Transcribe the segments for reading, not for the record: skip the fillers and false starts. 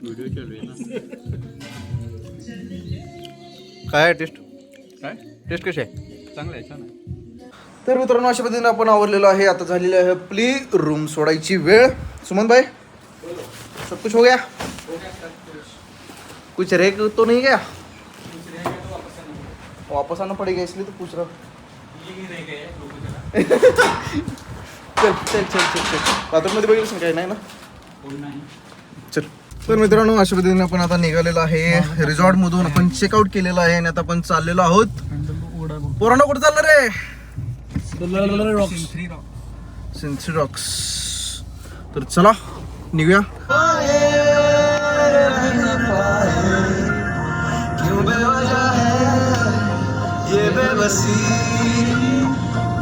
Video चालू आहे ना. काय आहे टेस्ट? काय टेस्ट कशी आहे? चांगलं आहे, छान आहे. तर मित्रांनो, अशा पद्धतीने आपण आवरलेलो आहे. आता झालेली आहे आपली रूम सोडायची वेळ. सुमन भाई, सब कुछ हो गया? कुछ रह तो नहीं गया? वापस आना पड़ेगा इसलिए तो पूछ रहा हूँ. चल चल चल चल चल बाथरूममध्ये बघितलं काय नाही ना. चल. तर मित्रांनो, अशा पद्धतीने आपण आता निघालेलो आहे रिसॉर्ट मधून. आपण चेकआउट केलेलं आहे आणि आता आपण चाललेलो आहोत. पोरांनो, कुठं चाललं रे? सिन्थ्री रॉक्स. तर चला निघूया. ये बेबसी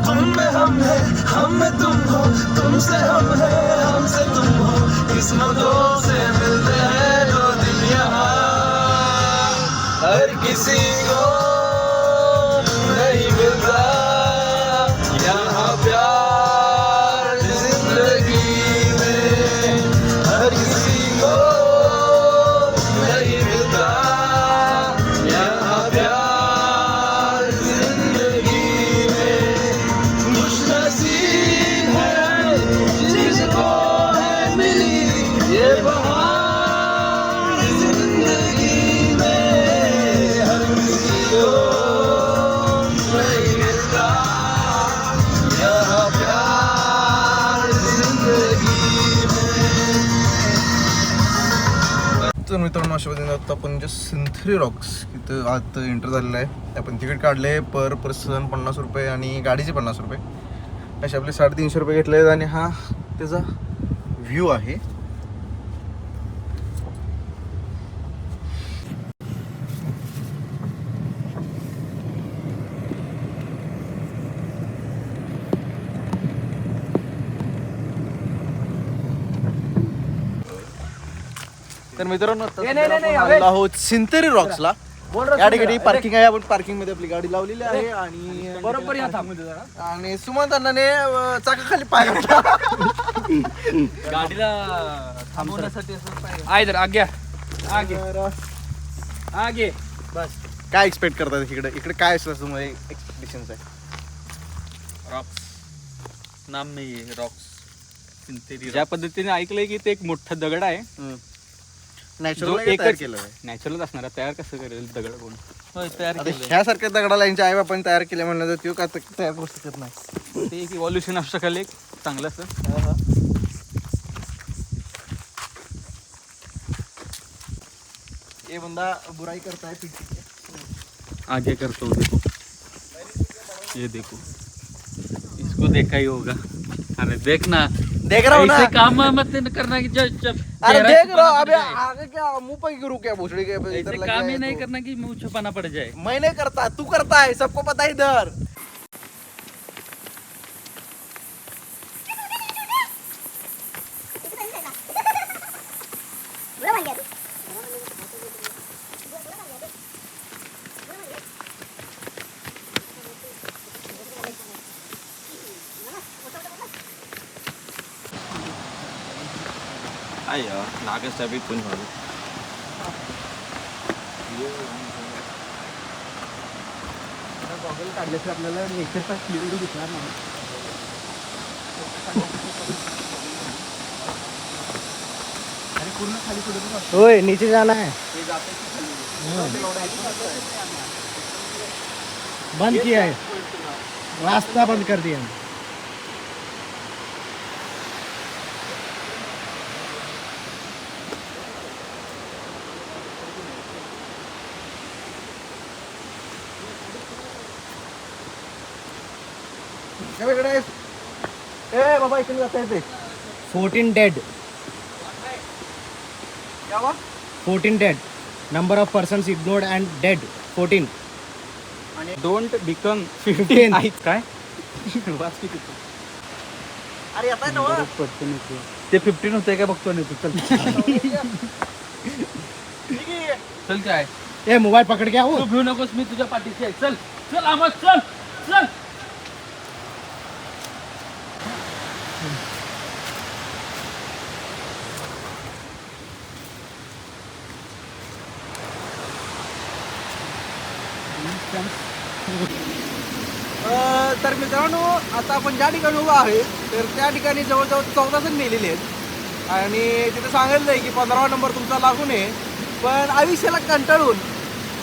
तुम में हम है, हम में तुम हो, तुमसे हम है, हमसे तुम हो, किस्मतों से मिलते हैं दो दिल यहाँ, हर किसी को नहीं मिलता यहाँ प्यार जिंदगी में, हर किसी को नहीं मिलता यहाँ प्यार जिंदगी में, खुशनसीब है जिसको है मिली ये बहार जिंदगी में, हर किसी को नहीं मिलता यहाँ प्यार जिंदगी में. तर मित्रांनो, अशा पद्धतीने आता आपण जे सिन्थ्री रॉक्स इथं आत एंटर झालेलं आहे. आपण तिकीट काढले पर पर्सन 50 रुपये आणि गाडीचे 50 रुपये असे आपले 350 रुपये घेतले आहेत. आणि हा त्याचा व्ह्यू आहे. तर मित्रांनो, आता आलेलो आहोत सिन्थ्री रॉक्सला. या ठिकाणी पार्किंग आहे. आपण पार्किंग मध्ये आपली गाडी लावलेली आहे आणि बरोबर आणि सुमंत अण्णाने चाकाखाली पाय घातला. गाडीला थांबवण्यासाठी आय आग्या आगे आगे बस. काय एक्सपेक्ट करतात इकडे? इकडे काय असलं तुम्हाला एक्सपेक्टेशन्स आहे? रॉक्स नाम नाही आहे रॉक्स. ज्या पद्धतीने ऐकलंय की ते एक मोठा दगड आहे. नॅचरल एकच तयार केलं आहे. नॅचरलच असणार आहे. तयार कसं करेल दगड कोण? होय, तयार आता केलंय. ह्यासारख्या दगडाला यांच्या आई बापांनी तयार केले म्हणलं तर तो का तयार करू शकत नाही. ते एक इव्हॉल्युशन असू शकेल एक चांगलं असं. ये बंदा बुराई करता है पीछे से. आगे करता हूँ, देखो ये देखो, इसको देखा ही होगा. अरे देखना, देख रहा हूँ ना. ऐसे काम मत करना कि जब अरे चेहरा देख रहा हूँ. छुपाना अबे पड़ जाए. आगे क्या मुंह पे गिरू क्या भोसड़ी के इधर ऐसे लग काम गया ही है नहीं तो. करना कि मुंह छुपाना पड़ जाए. मैं नहीं करता, तू करता है. सबको पता है इधर. अय्या नागेशचा बी फोन झाला. गॉगल काढल्याशिवाय आपल्याला नेचरचा क्लिअर दिसणार नाही. आणि पूर्ण खाली पुढे होय, नीचे जाना है. बंद किया है, रास्ता बंद कर दिया. ए बाबा, इकडे जाता येते. 14 dead. 14 dead. Number of persons ignored and dead 14. Don't become 15. काय वाच किती. अरे येताय ना वा. ते 15 होतंय का बघतो नाही तू. चल चल काय ए मोबाईल पकड घ्या हो. तू भिऊ नकोस, मी तुझ्या पाठीशी आहे. चल चल आवाज, चल चल. तर मित्रांनो आता आपण ज्या ठिकाणी उभा आहे तर त्या ठिकाणी जवळजवळ 14 जण मेलेले आहेत आणि तिथे सांगितलं आहे की 15वा नंबर तुमचा लागू नये. पण आयुष्याला कंटाळून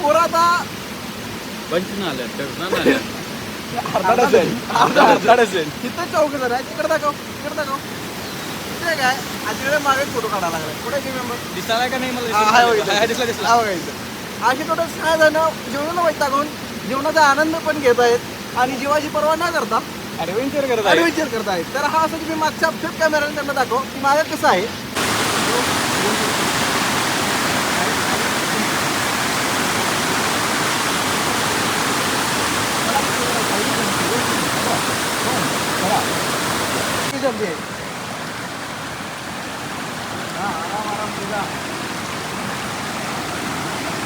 पोरं आता पंच आल्या टर्न आल्या अर्धा डझन तिथं 14 जण आहे. तिकडे दाखव तिथे काय तिकडे मागे फोटो काढायला लागला. कुठे की मेंबर दिसायला का नाही दिसला असे टोटल 6 जण जेवणाला वैतागून जेवणाचा आनंद पण घेत आहेत आणि जीवाची पर्वा न करता ॲडव्हेंचर करत आहेत. तर हा असं तुम्ही मागच्या फ्लिप कॅमेराने त्यांना दाखव की माझं कसं आहे.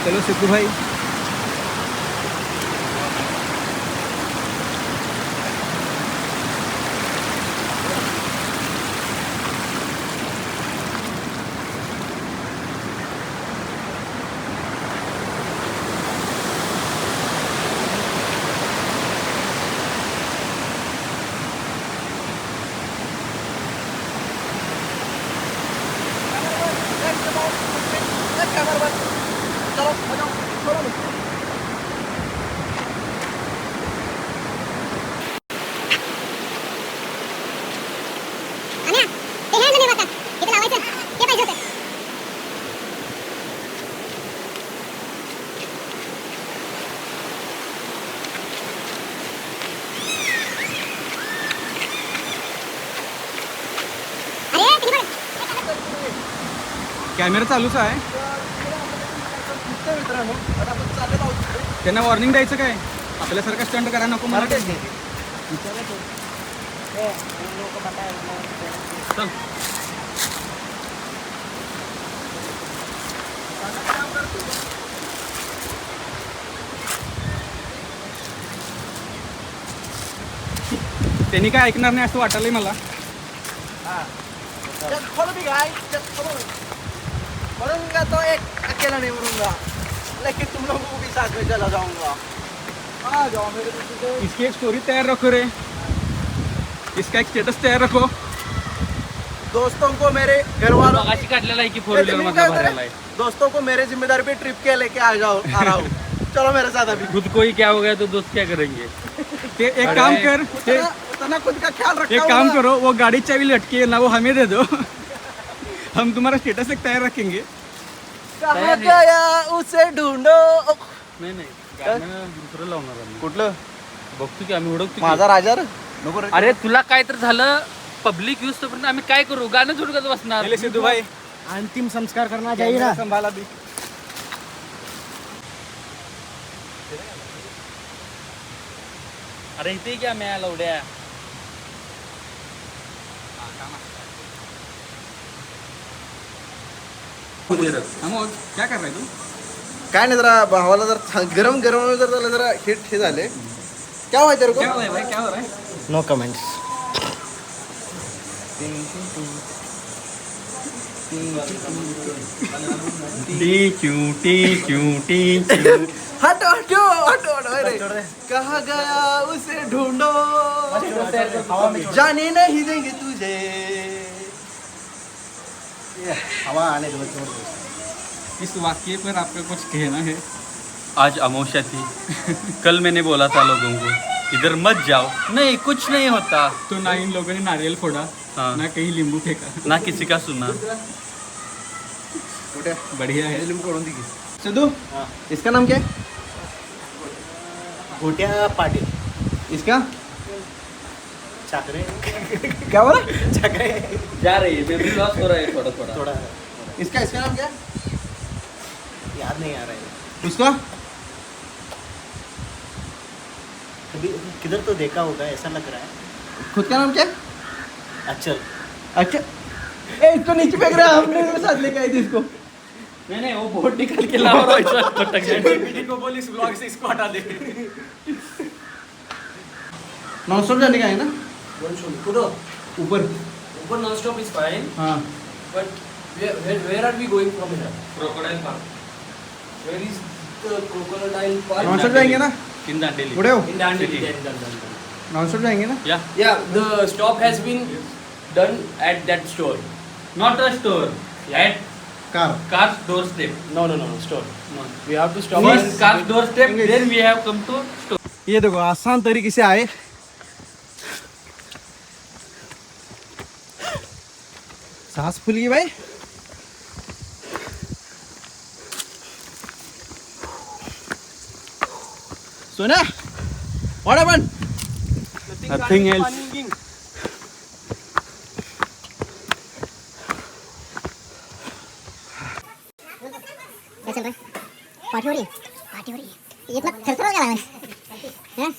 चलो सिद्धू भाई. कॅमेरा चालूच आहे. मित्रांनो आता आपण चालत आहोत. त्यांना वॉर्निंग द्यायचं काय आपल्यासारखा स्टंट करा नको मला काय चल. त्यांनी काय ऐकणार नाही असं वाटायलंय मला. खोलो भी गाय मरूंगा तो एक अकेला नहीं मरूंगा लेकिन तुम लोगों को भी साथ में चला जाऊंगा. आ जाओ मेरे पीछे. इसकी एक स्टोरी तैयार रखो रे. इसका एक स्टेटस तैयार रखो. दोस्तों को मेरे घर वालों मगाशी काढलेला आहे की 4 व्हीलर मधला भरायला आहे. दोस्तों को मेरे जिम्मेदारी पे ट्रिप के लेके आ रहा हूँ. चलो मेरे साथ अभी. खुद को ही क्या हो गया तो दोस्त क्या करेंगे. ते एक काम कर ते उतना खुद का ख्याल रखना. एक काम करो वो गाड़ी चाबी लटकी है ना वो हमें दे दो. हम तुम्हारा स्टेटस एक तैयार रखेंगे. कहाँ गया उसे ढूंढो. नाही गाणं दुसरं लावणार आम्ही. कुठलं बघतो की आम्ही ओळखतो की. माझा राजा रे. नको रे. अरे तुला काय तर झालं पब्लिक यूज तोपर्यंत आम्ही काय करू गाणं झुडकत बसणार. सिद्धू भाई अंतिम संस्कार करना चाहिए ना. संभाला भी. अरे इथे क्या मैं लवड्या. क्या कर रहा है तू. काय नाही जरा भावाला जर गरम गरम जर झालं जरा हिट हे झाले. क्या हुआ तेरे को. क्या हो रहा है भाई क्या हो रहा है. No comments. हटो हटो हटो अरे कहाँ गया उसे ढूंढो जाने नहीं देंगे तुझे. हवा आने दो. इस वाक्य पर आपका कुछ कहना है. आज अमावस्या थी. कल मैंने बोला था लोगों को इधर मत जाओ. नहीं कुछ नहीं होता. तो ना इन लोगों ने नारियल फोड़ा. हाँ. ना कहीं नींबू फेंका. ना किसी का सुना. बढ़िया है. सिद्धू इसका नाम क्या है. घोट्या पाटिल. इसका चाकरे. क्या बोला. चाकरे जा रही है मेमोरी लॉस हो रहा है थोड़ा थोड़ा. थोड़ा इसका इसका नाम क्या है. याद नहीं आ रहा है. उसका कभी किधर तो देखा होगा ऐसा लग रहा है. खुद का नाम क्या है. अचल. अच्छा ए इसको नीचे फेंक रहा है. हमने मेरे साथ लेके आए थे इसको. नहीं वो बोर्ड निकाल के लाओ. को बोल इस ब्लॉग से इसको हटा दे. नॉन स्टॉप जाने का है ना. ऊपर ऊपर non-stop is fine, हाँ. but where are we going from here? Crocodile park. Where is the crocodile park? Non stop जाएंगे ना. इन दांडेली. पुढे हो. In Dandeli. City. Done. Nonstop जाएंगे ना. Yeah. Yeah, the stop has been done at that store. Not a store. At car. car's doorstep. No, store. No. We have to stop. First and car's wait. doorstep, English. then we have come to store. ये देखो आसान तरीके से आए. सांस फूल गई भाई. सोना what happened? Nothing else. क्या चल रहा है? पार्टी हो रही है? पार्टी हो रही है? ये इतना थरथर हो गया है? हैं?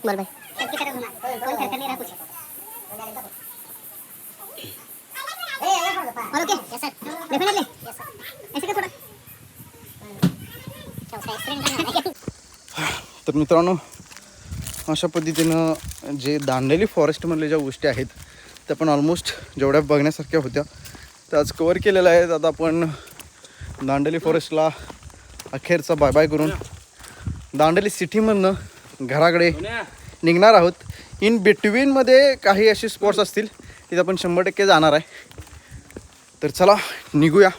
बोल भाई. सबकी तरह घुमा. कौन थरथर नहीं रहा कुछ? और okay? Yes sir. Definitely. Yes sir. ऐसे का थोड़ा. क्या उसका एक्सप्लेन करना है? तर मित्रांनो अशा पद्धतीनं जे दांडेली फॉरेस्टमधल्या ज्या गोष्टी आहेत त्या पण ऑलमोस्ट जेवढ्या बघण्यासारख्या होत्या त्या आज कवर केलेल्या आहेत. आता आपण दांडेली फॉरेस्टला अखेरचा बाय बाय करून दांडेली सिटीमधनं घराकडे निघणार आहोत. इन बिटवीनमध्ये काही असे स्पॉट्स असतील तिथे आपण 100% जाणार आहे. तर चला निघूया.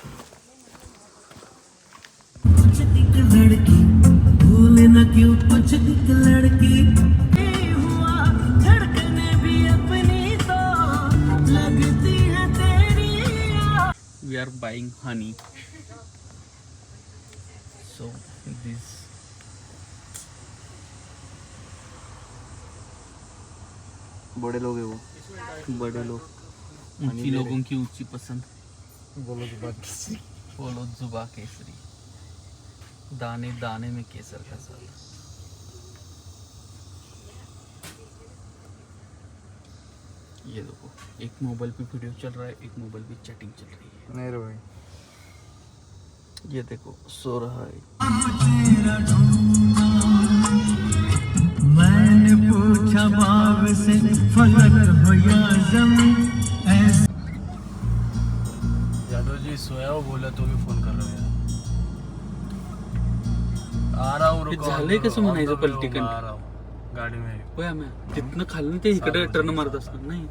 We are buying honey. So this. बड़े लोग है वो. बड़े लोग. ऊंची लोगों की ऊंची पसंद. बोलो जुबा केसरी. दाने दाने में केसर का साथ. ये देखो एक मोबाइल पे वीडियो चल रहा है, एक मोबाइल पे चैटिंग चल रही है. नहीं रे भाई. ये देखो सो रहा है. मैंने पूछा बाब से फलक हो या ज़मीन ऐसे. यादव जी सोया हो बोला तो भी फोन कर रहे हो. आ रहा हूँ. रुको. झालंय कसं म्हणायचं पलटी आ रहा हूँ गाड़ी में. होय आम्ही तिथनं खाल्लं ते इकडे टर्न मारत असणार नाही.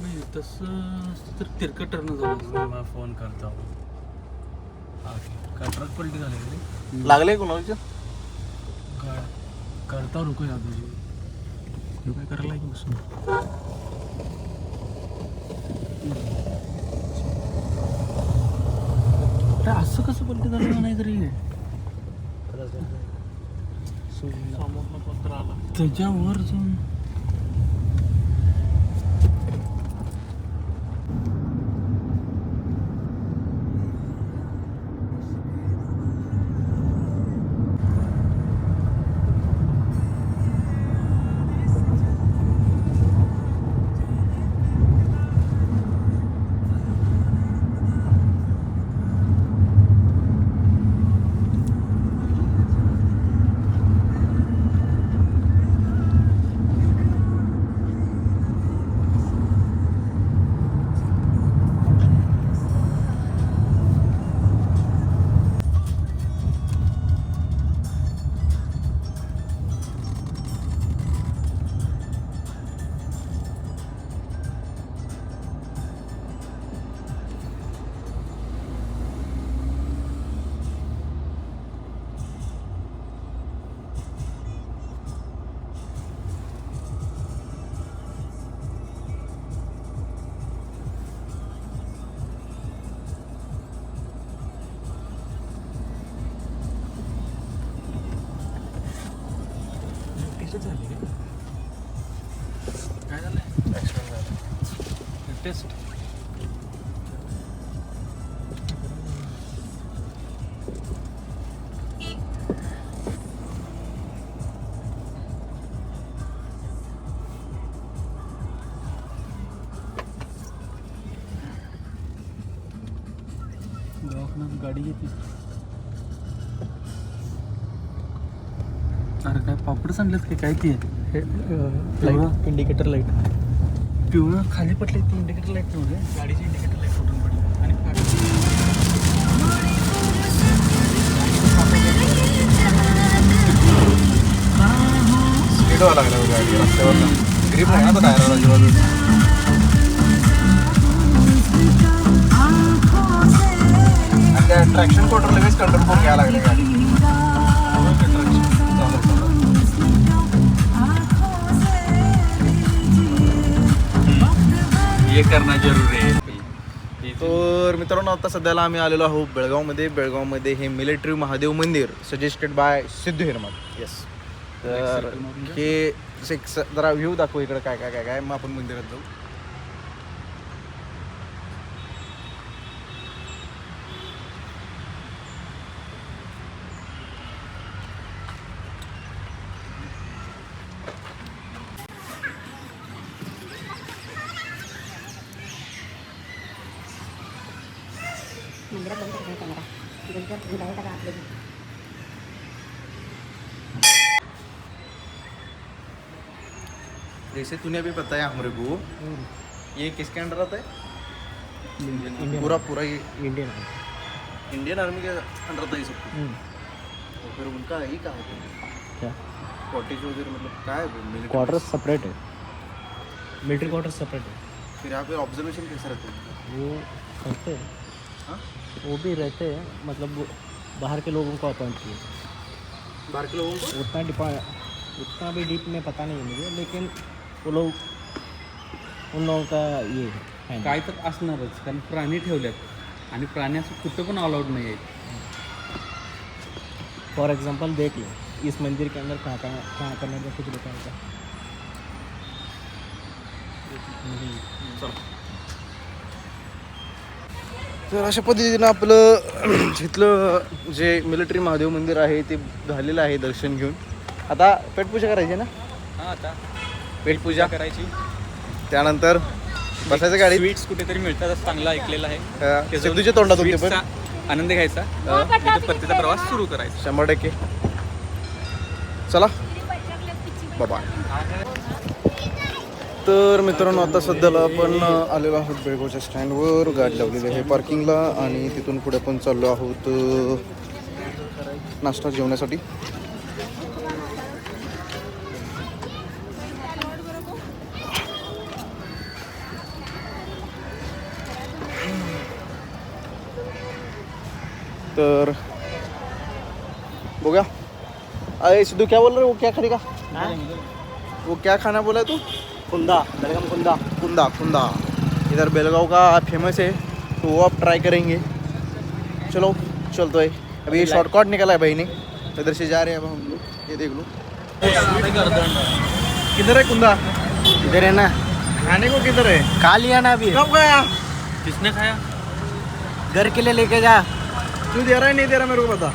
नाही तसं तर तिरकट टर्न झालं. मैं फोन करता हूँ. ट्रक पलटी झाली का रे? लागले कोणाच्या. करता हूँ. रुको यादव जी. काय करायला लागेल बसून. अरे असं कसं पलटी झालं नाही तरी त्याच्यावर जाऊन काय झालं टेस्ट. दवाखान्यात गाडी घेतली. अरे काय पापड आणलेत की काय ती लाईट इंडिकेटर लाईट पिवळं खाली पडले ती इंडिकेटर लाईट नव्हते. गाडीची इंडिकेटर लाईट फुटून पडली आणि गाडीची स्पीड व्हायला लागला गाडी रस्त्यावर ग्रीप नाही ना आता टायरावर अजिबात आणि त्या ट्रॅक्शन कंट्रोल लगेच कंट्रोल करून घ्यायला लागले गाडी ये करना जरूरी आहे. तर मित्रांनो आता सध्याला आम्ही आलेलो आहोत बेळगावमध्ये हे मिलिटरी महादेव मंदिर सजेस्टेड बाय सिद्धू हिरमत. येस. तर हे एक जरा व्ह्यू दाखवू इकडे काय काय काय काय मग आपण मंदिरात जाऊ. मंदिरात बंद करतो कॅमेरा जर तुम्ही बाहेर टाका आपले जैसे तूने अभी बताया हमरे को ये किसके अंडर आता है पूरा ये इंडियन इंडियन आर्मी के अंडर आता है सब तो फिर उनका ही कहाँ है क्या कॉटेज वगैरह मतलब क्या है military क्वार्टर्स सेपरेट है मिलिट्री क्वार्टर्स सेपरेट है फिर यहाँ पे ऑब्जर्वेशन कैसे रहते हैं वो करते हैं हाँ? वो भी रहते हैं मतलब वो बाहर के लोगों को अपॉइंट किए बाहर के लोगों को उतना भी डीप में पता नहीं है मुझे लेकिन वो लोग उन लोगों का ये है काय तर असणारच कारण प्राणी ठेवल्यात आणि प्राणी असं कुठं पण अलाउड नाही आहे. फॉर एग्जांपल देख लो इस मंदिर के अंदर कहाँ करने का कुछ लिखा होता तर अशा पद्धतीनं आपलं इथलं जे मिलिटरी महादेव मंदिर आहे ते झालेलं आहे दर्शन घेऊन. आता पेटपूजा करायची ना. हां आता पेटपूजा करायची. त्यानंतर बसायचं गाडीत. स्वीट्स कुठेतरी मिळतात असं चांगलं ऐकलेलं आहे. सिद्धूच्या तोंडात होते पण स्वीट्सचा आनंद घ्यायचा तिथं परतीचा प्रवास सुरू करायचा. 100%. चला बाबा. तर मित्रांनो आता सध्याला आपण आलेलो आहोत बेळगावच्या स्टँडवर. गाडी लावलेली आहे पार्किंगला आणि तिथून पुढे आपण चाललो आहोत नाश्ता जेवण्यासाठी. तर बघा. अरे सिद्धू क्या बोल रहे हो, क्या खरीगा वो क्या खाना बोला तू. कुंदा बेलगाम कुंदा कुंदा कुंदा इधर बेलगांव का फेमस है तो वो आप ट्राई करेंगे. चलो चलते है. अभी ये शॉर्टकट निकला है भाई ने इधर से जा रहे हैं अब हम लोग. ये देख लो किधर है कुंदा. इधर है ना खाने को किधर है. खा लिया ना अभी. कब गया. किसने खाया. घर के लिए लेके जा. तू दे रहा है नहीं दे रहा मेरे को बता.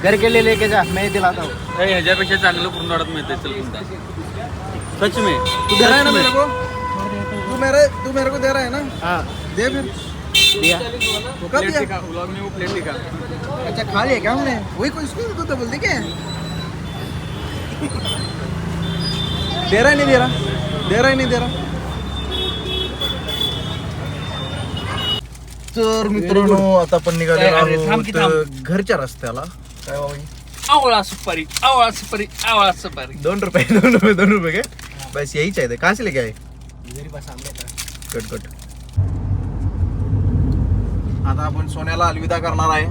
घर के लिए लेके जा मैं दिलाता हूँ. ह्याच्यापेक्षा चांगलं कुंडवाडात मिळते. चल कुंदा सच में तू दे रहा है ना मेरे को. तू मेरे को दे रहा है ना. हाँ दे फिर. दिया. वो कब दिया. व्लॉग में वो प्लेट दिखा. अच्छा खा लिया क्या हमने. वही कोई इसको तो बोल दे क्या. दे रहा है नहीं दे रहा. दे रहा है नहीं दे रहा. तर मित्रांनो आता आपण निघालेलो आहोत घरच्या रस्त्याला. काय बाबा. आवळा सुपारी आवळा सुपारी आवळा सुपारी. 2 रुपये 2 रुपये काय. बस यही चाहिए. कहाँ से लेके आए. इधर ही बस सामने का. Cut cut. आता आपण सोन्याला अलविदा करणार आहे.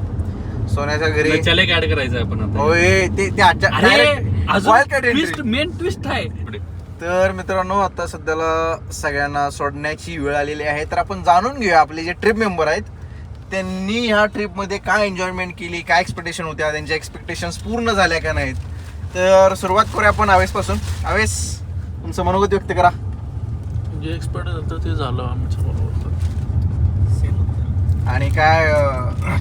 सोन्याच्या घरी चले ऍड करायचं आपण आता. होय ते आजच्या ट्विस्ट मेन ट्विस्ट आहे. तर मित्रांनो आता सध्याला सगळ्यांना सोडण्याची वेळ आलेली आहे. तर आपण जाणून घेऊया आपले जे ट्रिप मेंबर आहेत त्यांनी ह्या ट्रिपमध्ये काय एन्जॉयमेंट केली, काय एक्सपेक्टेशन होत्या, त्यांच्या एक्सपेक्टेशन्स पूर्ण झाल्या का नाहीत. तर सुरुवात करूया आपण आवेशपासून. आवेश तुमचं मनोगत व्यक्त करा. जे एक्सपर्ट होतं ते झालं आमच्या बरोबर. आणि काय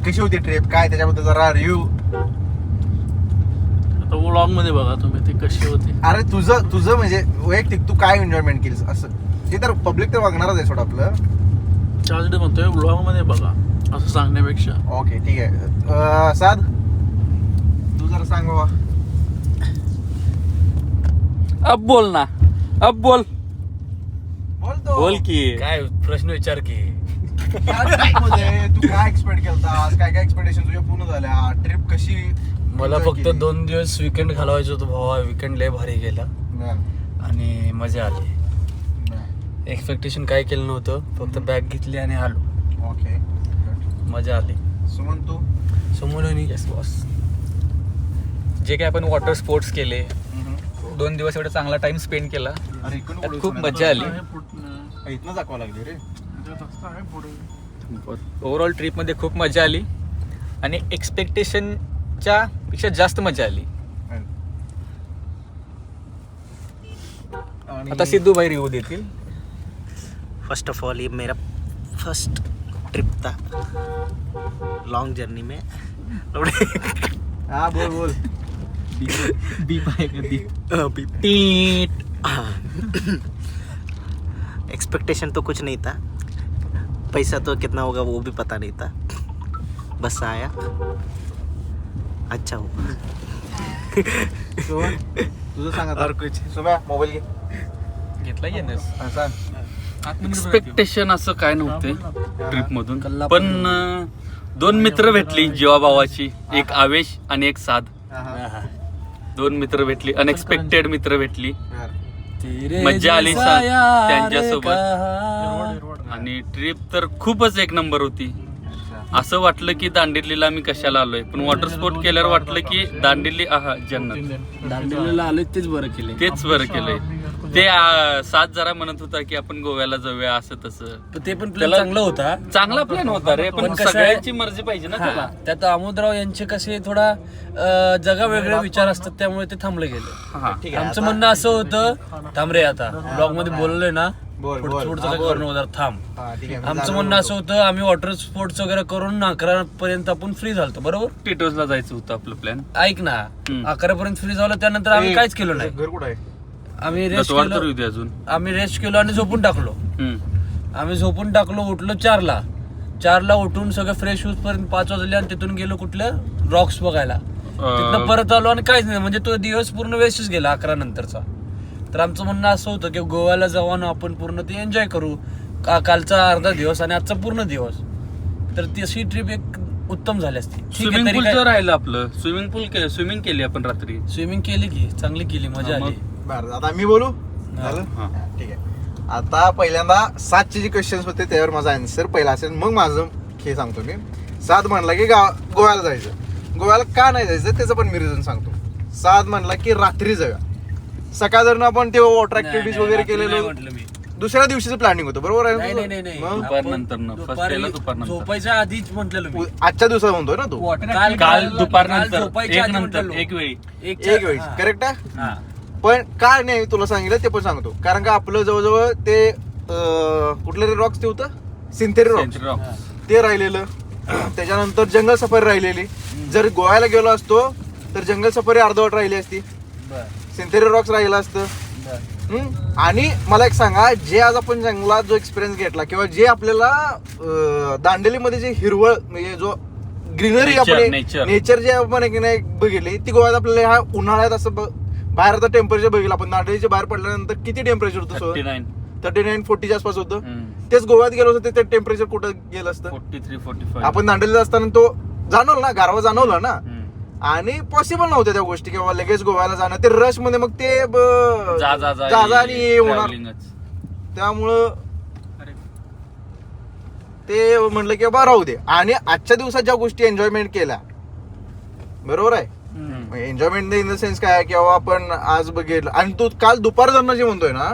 कशी होती ट्रिप, काय त्याच्याबद्दल जरा रिव्ह्यू. आता व्लॉग मध्ये बघा तुम्ही ते कशी होती. अरे तुझं म्हणजे वैयक्तिक तू काय एन्जॉयमेंट केली असं. ते तर पब्लिक तर बघणारच आहे सोडा आपलं. चार्ज म्हणतोय व्लॉग मध्ये बघा असं सांगण्यापेक्षा. ओके ठीक आहे. साद तू जरा सांग बाबा. अब बोल ना. अब बोल बोलतो बोल की. काय प्रश्न विचार की. तू काय एक्सपेक्ट केलता, काय काय एक्सपेक्टेशन तुझ्या पूर्ण झाल्या. ट्रिप कशी. मला फक्त 2 दिवस विकेंड घालवायचं होतं भावा. विकेंड लय भारी गेला. आणि मजा आली. एक्सपेक्टेशन काय केलं नव्हतं, फक्त बॅग घेतली आणि आलो. ओके. मजा आली. सुमन तू? समोरून येस बॉस. जे काय आपण वॉटर स्पोर्ट्स केले, 2 दिवस एवढा चांगला टाइम स्पेंड केला, त्यात खूप मजा आली. इथनं दाखवा लागली रे. ओव्हरऑल ट्रिपमध्ये खूप मजा आली आणि एक्सपेक्टेशनच्या पेक्षा जास्त मजा आली. आता सिद्धू भाई रिव्ह्यू देतील. फर्स्ट ऑफ ऑल ये मेरा फर्स्ट ट्रिप था लॉन्ग जर्नी में. हा बोल बोल. बीप आहे कधी एक्सपेक्टेशन तो कुछ नहीं था, पैसा तो कितना होगा वो भी पता नहीं था, बस आया अच्छा हो. सुमन तुझं सांग आता. और कुछ सुम्या मोबाईल घे. घेतला येणं. सांग. एक्सपेक्टेशन असं काय नव्हते ट्रिप मधून, पण 2 मित्र भेटली जीवाभावाची, एक आवेश आणि एक साध. 2 मित्र भेटली, अनएक्सपेक्टेड मित्र भेटली. मज्जा आली त्यांच्यासोबत आणि ट्रिप तर खूपच एक नंबर होती. असं वाटलं की दांडेलीला मी कशाला आलोय, पण वॉटर स्पोर्ट केल्यावर वाटलं की दांडेली आहा जन्नत. दांडेलीला आलोय तेच बरं केलंय. तेच बरं केलंय. ते साथ जरा म्हणत होता की आपण गोव्याला जाऊया असं तसं. ते पण प्लॅन चांगला होता. चांगला प्लॅन होता रे, पण कसं आहे? सगळ्यांची मर्जी पाहिजे ना त्याला. त्यात आमोदराव यांचे कसे थोडा जगा वेगळे विचार असतात, त्यामुळे ते थांबले गेले. हा. आमचं म्हणणं असं होतं, थांब रे आता ब्लॉग मध्ये बोललोय ना, बोल, बोल. पुढचं काय करणं होणार, थांब. हा, ठीक आहे. आमचं म्हणणं असं होतं, आम्ही वॉटर स्पोर्ट्स वगैरे करून 11 पर्यंत आपण फ्री झालतो, बरोबर. टिटोसला जायचं होतं आपलं प्लॅन. ऐक ना, 11 पर्यंत फ्री झालं, त्यानंतर आम्ही काहीच केलं नाही. घर कुठं आहे? आम्ही रेस्ट दत्तवाड तर केलो, येऊ दे अजून. आम्ही रेस्ट केलो आणि झोपून टाकलो. आम्ही झोपून टाकलो, उठलो 4ला उठून सगळं फ्रेश होऊस पर्यंत 5 वाजले आणि तिथून गेलो कुठलं रॉक्स बघायला. तिथनं परत आलो आणि काहीच नाही, म्हणजे तो दिवस पूर्ण वेस्टच गेला 11 नंतरचा. तर आमचं म्हणणं असं होतं की गोव्याला जाऊ ना आपण, पूर्ण ते एन्जॉय करू. कालचा अर्धा दिवस आणि आजचा पूर्ण दिवस, तर तशी ट्रिप एक उत्तम झाली असती. स्विमिंग पूलचं राहिलं आपलं. स्विमिंग केली आपण रात्री. स्विमिंग केली की चांगली केली, मजा आली. बरं आता मी बोलू. झालं? हा. ठीक आहे. आता पहिल्यांदा 7चे जे क्वेश्चन्स होते त्यावर माझा आन्सर पहिला असेल, मग माझं हे सांगतो मी. 7 म्हणला की गोव्याला जायचं. गोव्याला का नाही जायचं त्याचं पण मी रिझन सांगतो. 7 म्हणला की रात्री जाऊया. सकाळ जर आपण ते वॉटर ऍक्टिव्हिटीज वगैरे केलेलो, म्हटलं मी दुसऱ्या दिवशीचं प्लॅनिंग होतं, बरोबर आहे? नाही. मग? झोपायच्या आधीच म्हटलेलं मी. आजच्या दिवसात म्हणतोय ना तू? काल दुपारनंतर झोपायच्या आधी म्हटलेलो. एक वेळी. एक वेळेस करेक्ट आहे. पण काय नाही तुला सांगितलं ते पण सांगतो. कारण का आपलं जवळजवळ ते कुठलं रे रॉक्स ते होतं, सिंथेरी रॉक्स ते राहिलेलं. त्याच्यानंतर जंगल सफारी राहिलेली. जर गोव्याला गेलो असतो तर जंगल सफारी अर्धवट राहिली असती, सिंथेरी रॉक्स राहिलं असतं. आणि मला एक सांगा, जे आज आपण जंगलात जो एक्सपिरियन्स घेतला किंवा जे आपल्याला दांडेलीमध्ये जे हिरवळ म्हणजे जो ग्रीनरी आपण नेचर जे आपण बघितली, ती गोव्यात आपल्याला ह्या उन्हाळ्यात असं बाहेर आता टेम्परेचर बघितलं आपण. दांडेलीच्या बाहेर पडल्यानंतर किती टेम्परेचर होतं? 39-40 आसपास होतं. तेच गोव्यात गेलो होतं ते टेम्परेचर कुठं गेलं असतं? 43-45. आपण दांडेलीला असताना तो जाणवला ना, गारवा जाणवला ना. आणि पॉसिबल नव्हत्या त्या गोष्टी किंवा लगेच गोव्याला जाणं. ते रश मध्ये मग ते जा आणि हे होणार. त्यामुळं ते म्हणलं की बाबा राहू दे. आणि आजच्या दिवसात ज्या गोष्टी एन्जॉयमेंट केल्या, बरोबर आहे. एन्जॉयमेंट इन द सेन्स काय की बाबा आपण आज बघितलं. आणि तू काल दुपार जाणं जे म्हणतोय ना,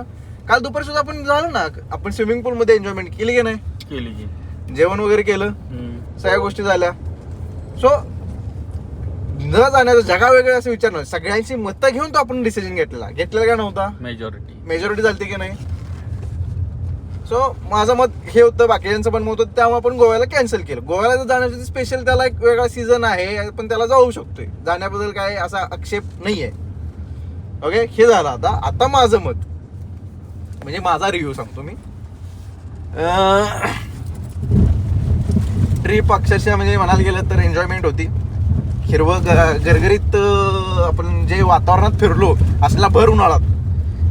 काल दुपारी सुद्धा आपण झालं ना, आपण स्विमिंग पूल मध्ये एन्जॉयमेंट केली की नाही? केली. जेवण वगैरे केलं, सगळ्या गोष्टी झाल्या. सो न जाण्याचं जगा वेगळे असं विचार नाही. सगळ्यांची मतं घेऊन तो आपण डिसिजन घेतलेला का नव्हता? मेजॉरिटी झाली की नाही? सो माझं मत हे होतं, बाकीच्यांचं पण मत होतं. त्यामुळे आपण गोव्याला कॅन्सल केलं. गोव्याला जर जाण्यासाठी स्पेशल त्याला एक वेगळा सीझन आहे, पण त्याला जाऊ शकतोय. जाण्याबद्दल काय असा आक्षेप नाहीये. ओके, हे झालं. आता माझं मत म्हणजे माझा रिव्ह्यू सांगतो मी. ट्रिप अक्षरशः म्हणजे म्हणायला गेलं तर एन्जॉयमेंट होती. हिरवं गरगरीत आपण जे वातावरणात फिरलो असला भर उन्हाळ्यात,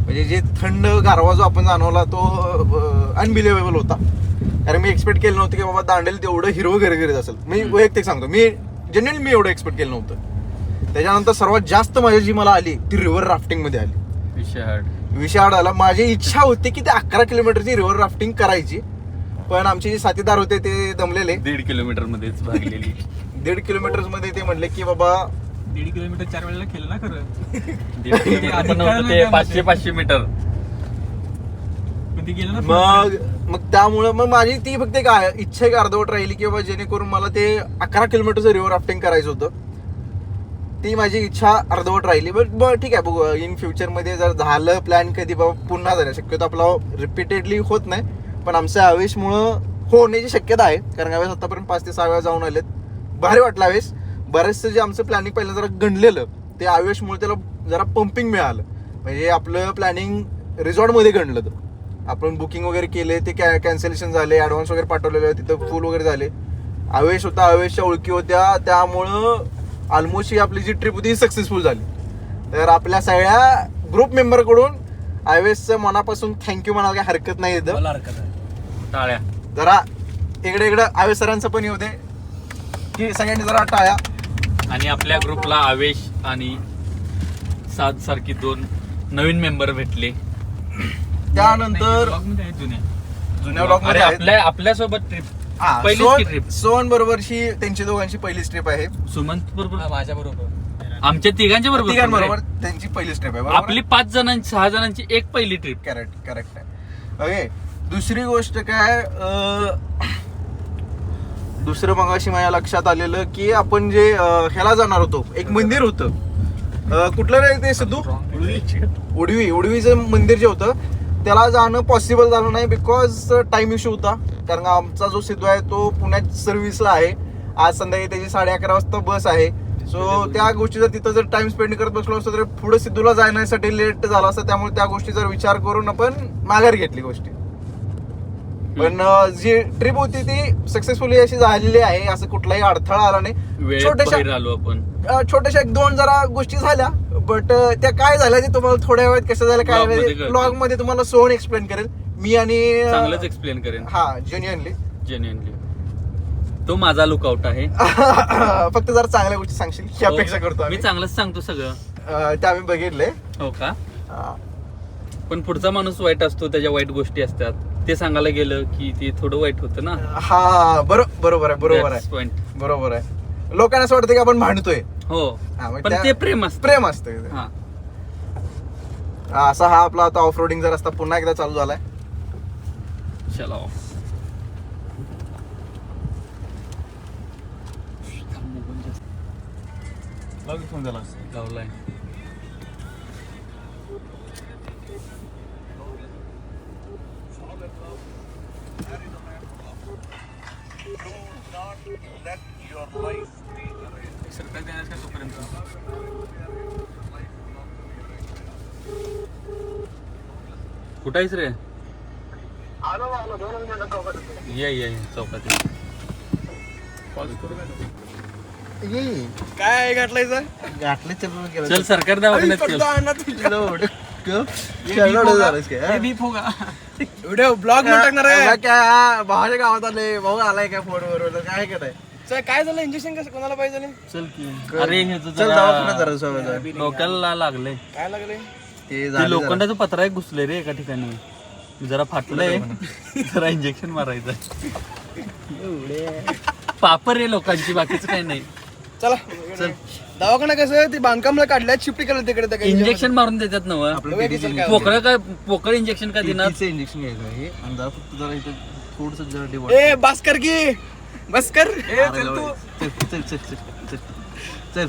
म्हणजे जे थंड गारवा जो आपण जाणवला तो अनबिलिव्हेबल होता. कारण मी एक्सपेक्ट केलं नव्हतं की बाबा दांडेली तेवढं हिरवं गरगरीत असेल. मी वैयक्तिक सांगतो, मी एवढं एक्सपेक्ट केलं नव्हतं. त्याच्यानंतर सर्वात जास्त मजा जी मला आली ती रिव्हर राफ्टिंग मध्ये आली. विषय आला. माझी इच्छा होती की ते 11 किलोमीटरची रिव्हर राफ्टिंग करायची, पण आमचे जे साथीदार होते ते दमलेले. 1.5 किलोमीटर मध्येच भागलेली. 1.5 किलोमीटर मध्ये ते म्हणले की बाबा 1.5 किलोमीटर 4 वेळेला केलं ना खरं. 1.5 किलोमीटर पण नव्हतं ते, 500 मीटर. पण ते गेलं ना. मग त्यामुळं मग माझी ती फक्त एक इच्छा एक अर्धवट राहिली की बाबा जेणेकरून मला ते 11 किलोमीटरचं रिव्हर राफ्टिंग करायचं होतं. ती माझी इच्छा अर्धवट राहिली. बट ठीक आहे, बघू इन फ्युचरमध्ये जर झालं प्लॅन कधी बाबा पुन्हा झालं, शक्यतो आपला रिपीटेडली होत नाही, पण आमच्या आवेशमुळं होण्याची शक्यता आहे. कारण आवेश आतापर्यंत 5 ते 6 वेळा जाऊन आलेत. भारी वाटलं आवेश. बरेचसं जे आमचं प्लॅनिंग पहिलं जरा गणलेलं ते आवेशमुळे त्याला जरा पंपिंग मिळालं. म्हणजे आपलं प्लॅनिंग रिसॉर्टमध्ये गणलं तर आपण बुकिंग वगैरे केले, ते कॅन्सलेशन झाले, ॲडव्हान्स वगैरे पाठवलेले, तिथं फुल वगैरे झाले. आवेश होता, आवेशच्या ओळखी होत्या, त्यामुळं ऑलमोस्ट ही आपली जी ट्रिप होती ही सक्सेसफुल झाली. तर आपल्या सगळ्या ग्रुप मेंबरकडून आवेशचं मनापासून थँक्यू म्हणायला काही हरकत नाही. येतं मला हरकत आहे. टाळ्या. जरा इकडे आवेश सरांचं पण येऊ दे की सगळ्यांनी जरा टाळ्या. आणि आपल्या ग्रुपला आवेश आणि साध सारखी 2 नवीन मेंबर भेटले. त्यानंतर जुन्या ब्लॉग मध्ये आपल्यासोबत ट्रिप, पहिलीच ट्रिप सोहन बरोबरची त्यांची दोघांची पहिलीच ट्रिप आहे. सुमंत बरोबर, माझ्या बरोबर, आमच्या तिघांच्या तिघांबरोबर त्यांची पहिलीच ट्रिप आहे. आपली 5 जणांची 6 जणांची एक पहिली ट्रिप. करेक्ट आहे. ओके, दुसरी गोष्ट काय, दुसरं मगाशी माझ्या लक्षात आलेलं की आपण जे ह्याला जाणार होतो, एक मंदिर होतं, कुठलं रे ते सिद्धू, उडवीचं मंदिर जे होतं त्याला जाणं पॉसिबल झालं नाही बिकॉज टाइम इश्यू होता. कारण आमचा जो सिद्धू आहे तो पुण्यात सर्व्हिसला आहे. आज संध्याकाळी त्याची 11:30 वाजता बस आहे. सो त्या गोष्टीचा तिथं जर टाइम स्पेंड करत बसलो असतो तर पुढे सिद्धूला जाण्यासाठी लेट झाला असतं. त्यामुळे त्या गोष्टीचा विचार करून आपण माघार घेतली गोष्टी. पण जी ट्रिप होती ती सक्सेसफुली अशी झालेली आहे, असं कुठलाही अडथळा आला नाही. छोट्याशा आलो आपण, छोट्याशा 1-2 जरा गोष्टी झाल्या, बट त्या काय झाल्या ते तुम्हाला थोड्या वेळात कसं झालं काय ब्लॉग मध्ये तुम्हाला सोहन एक्सप्लेन करेल. मी आणि चांगलंच एक्सप्लेन करेन. हा जेन्युइनली तो माझा लुकआउट आहे. फक्त जरा चांगल्या गोष्टी सांगशील ही अपेक्षा करतो. मी चांगलंच सांगतो सगळं. ते आम्ही बघितले. हो का? पण पुढचा माणूस वाईट असतो, त्याच्या वाईट गोष्टी असतात. ते सांगायला गेलं की ते थोडं वाईट होतं ना. हा बरोबर आहे. लोकांना असं वाटतं की आपण भांडतोय. हो, पण ते प्रेम असतं. असा हा आपला आता ऑफ रोडिंगचा रस्ता पुन्हा एकदा चालू झालाय. चला लावलाय. कुठं आहेस रे? ये चौकात. काय गाठलाय चल सरकार दवाखान्यात ब्लॉग टाकणार आहे काय? भावाच्या गावात आले, भाऊ आलाय काय फोनवर काय कराय? काय झालं? इंजेक्शन कसं कोणाला पाहिजे? चल की. अरे डोक्याला लागलंय. काय लागले? ते लोखंडाचं पत्रा एक घुसलंय रे एका ठिकाणी, जरा फाटलंय. जरा इंजेक्शन मारायचं. पापर रे लोकांची, बाकीचं काही नाही. चला चल. दवाखाना कसं ते बांधकामला काढल्यात, शिफ्टी केलं तिकडे. इंजेक्शन मारून देतात ना. पोकळ काय पोकळ इंजेक्शन का देणार? इंजेक्शन घ्यायचं आहे आणि जरा फक्त जरा इथं थोडंसं जरा ए भास्कर की भास्कर चल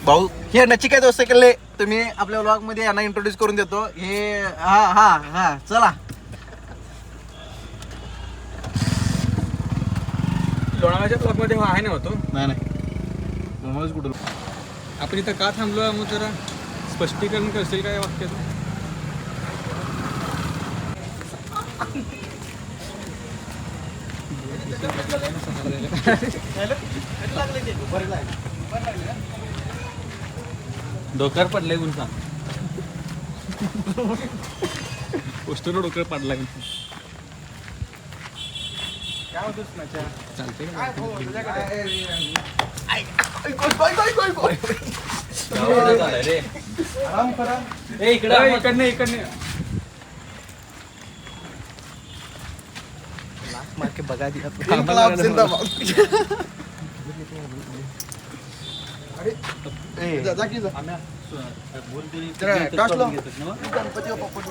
भाऊ. हे नचिकेत दोस्त केले तुम्ही आपल्या व्लॉग मध्ये, यांना इंट्रोड्यूस करून देतो. हे हा चला. लोणावळ्याच्या ब्लॉग मध्ये आहे ना होतो. नाही कुठं आपण इथं का थांबलो मग जरा स्पष्टीकरण करशील काय वाक्याचं? डोक्यावर पडलंय कोण सांग? पोस्टरवर डोक्यावर पडला. आराम करा. इकडने मार्के बघा दिया इन्कलाब जिंदाबाद. जा की जा. जरा टाच लाव. गणपती बाप्पा.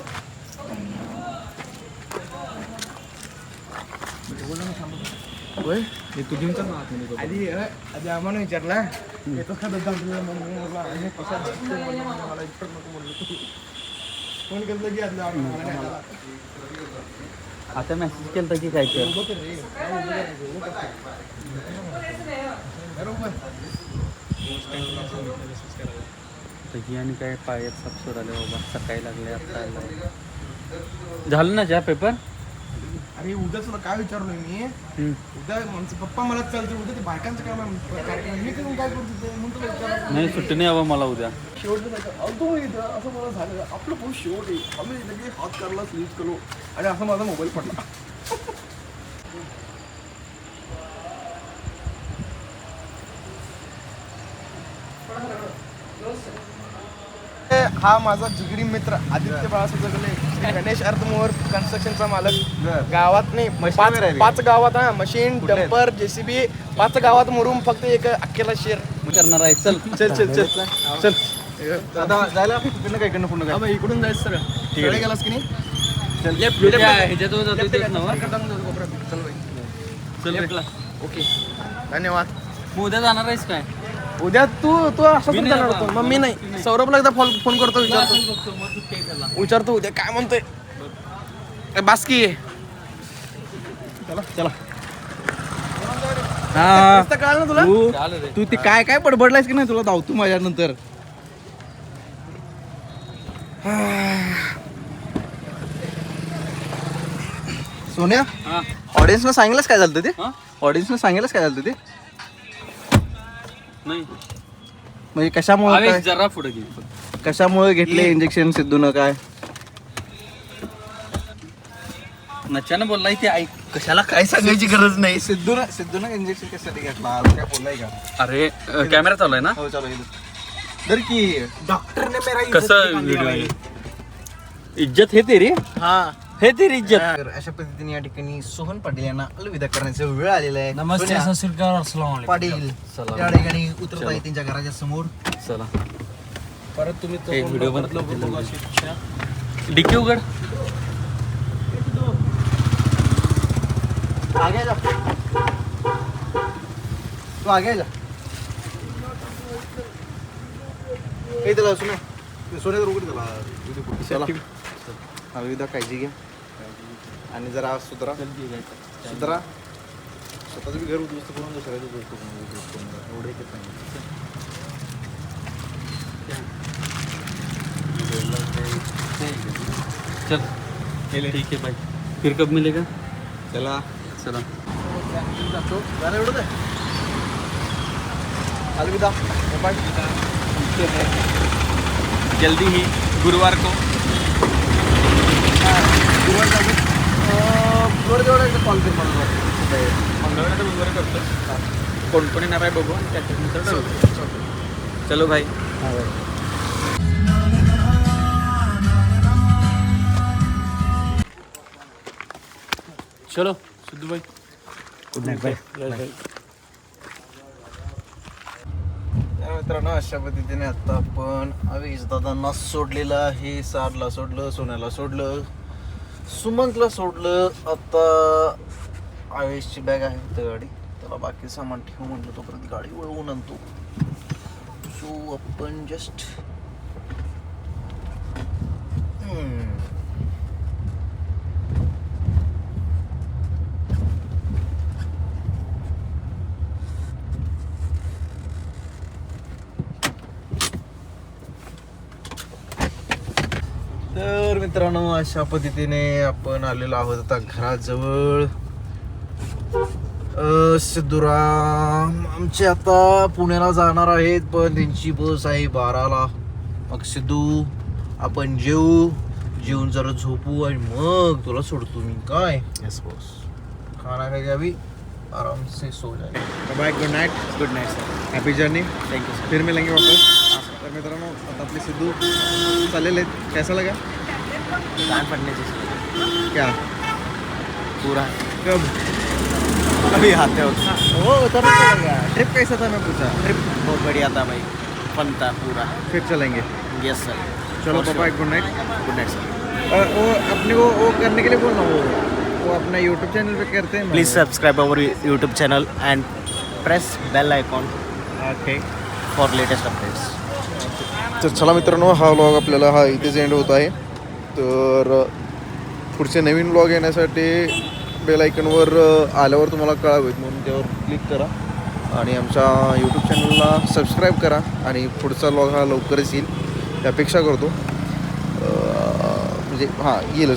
हे तुझ्यांचा ना आतमध्ये आधी आम्हाला विचारला येतो का दादा आपल्याला म्हणून कसा मला इतकं नको म्हणलं तू फोन केलं की आदल्या मला नाही आला. आता मेसेज केलं की काय कर उभं कर रे. बरोबर. ही आणि काय पायात साप सोडाले बाबा सकाळी लागले आता आलाय. झालं ना ज्या पेपर अरे उद्या तुला काय विचारलोय मी उद्या म्हणजे पप्पा मला चालते उद्या ते बायकांचं काय कार्यक्रम मी करून काय करू तिथे म्हणून तुला विचारलं. नाही सुट्टी नाही हवं मला उद्या. शेवटचं नाही का अगो इथं असं मला झालं आपलं फोन शेवट आहे आम्ही लगे हात करला स्लीज करू आणि असं माझा मोबाईल पडला. हा माझा जिगरी मित्र आदित्य बाळासाहेब जगले श्री गणेश अर्थमोहर कन्स्ट्रक्शनचा मालक. गावात नाही पाच गावात हा मशीन डंपर जेसीबी 5 गावात मुरुम फक्त एक अख्खेला शेर करणार आहे. चल चल चल चल चल आता जायला तिकडनं काय इकडनं पुन्हा काय इकडून जायचं सर तिकडे गेलास की नाही ह्याच्यात जातो तेच ना चल भेटला. ओके धन्यवाद. मग उद्या जाणार आहेस काय? उद्या तू असं जाणार होतो मग मी नाही सौरभला एकदा फोन करतो विचारतो उद्या काय म्हणतोय बास्की चला चला कळलं ना तुला तू ते काय काय बडबडलायस की नाही तुला धावतो माझ्यानंतर. सोन्या ऑडियन्सनं सांगितलंच काय झालं ते ऑडियन्सनं सांगितलंच काय झालं ते नाही म्हणजे कशामुळे जरा पुढे घे. कशामुळे घेतले इंजेक्शन सिद्धून काय नच्यानं बोललाय ते ऐक. कशाला काय सांगायची गरज नाही. सिद्धून इंजेक्शन कशासाठी घेतला काय बोललाय का? अरे कॅमेरा चालू आहे ना. हो चालू तर की डॉक्टरने मेरा कसं व्हिडिओ इज्जत हे तेरी हे तेरी इज्जत. तर अशा पद्धतीने या ठिकाणी सोहन पाटील यांना अलविदा करण्याचा वेळ आलेला आहे. नमस्ते सोन्या सत श्री अकाल अस्सलाम वालेकुम. पाटील या ठिकाणी उतरत आहे त्यांच्या घराच्या समोर. चला परत तुम्ही तो व्हिडिओ परत लवकर बघू अशी इच्छा. डिक्की उघड. आगे जा तू आगे जा. हे त्याला सोन्या सोन्या उघड त्याला चला अलविदा काळजी घ्या आणि जरा सुधरा सुधरा स्वतःचं बी घर उद्ध्वस्त करून दुसऱ्याचं उद्ध्वस्त करून एवढं एकच चल ठीक है भाई फिर कब मिलेगा. चला चला जातो जरा एवढं आहे अलविदा जल्दी ही गुरुवार को कॉल कर मला मंगळवार गुरुवार करतो. कोण कोणी येणार आहे बघू आणि त्याच्यानंतर ठरवू. चलो भाई. चलो सिद्धू भाई गुड नाईट बाय. मित्रांनो अशा पद्धतीने आता आपण अवेश दादांना सोडलेलं आहे. सारला सोडलं, सोन्याला सोडलं, सुमंतला सोडलं. आता आवेशची बॅग आहे तिथं गाडी त्याला बाकी सामान ठेवू म्हटलं तोपर्यंत गाडी वळवून आणतो. सो आपण जस्ट तर मित्रांनो अशा पद्धतीने आपण आलेलो आहोत आता घराजवळ. सिद्धूराम आमचे आता पुण्याला जाणार आहेत पण त्यांची बस आहे 12ला. मग सिद्धू आपण जेवून जरा झोपू आणि मग तुला सोडतो मी काय. यस बॉस खाना खाके अभी आराम से सो जाए. Bye good night. Good night sir. Happy journey. Thank you sir. फिर मिलेंगे वापस. मित्रांनो आता आपले सिद्धू चाललेले आहेत. कैसा लगा कान फटने जैसे क्या पूरा कब अभी आते हो वो उतरना पड़ेगा. ट्रिप कैसा था मैं पूछा. ट्रिप बहुत बढ़िया था भाई, फन था पूरा. फिर चलेंगे. Yes sir. चलो papa good night. Good night sir. वो अपने को वो करने के लिए बोलना, वो अपना यूट्यूब चैनल पे करते हैं. Please subscribe our YouTube channel and press bell icon okay. For latest updates. तर चला मित्रांनो, हा व्लॉग आपल्याला हा इथेच एंड होत आहे. तर पुढचे नवीन व्लॉग येण्यासाठी बेल आयकॉनवर आल्यावर तुम्हाला कळावेत म्हणून त्यावर क्लिक करा आणि आमच्या यूट्यूब चॅनलला सबस्क्राईब करा आणि पुढचा व्लॉग हा लवकरच येईल ही अपेक्षा करतो. म्हणजे हां येईल.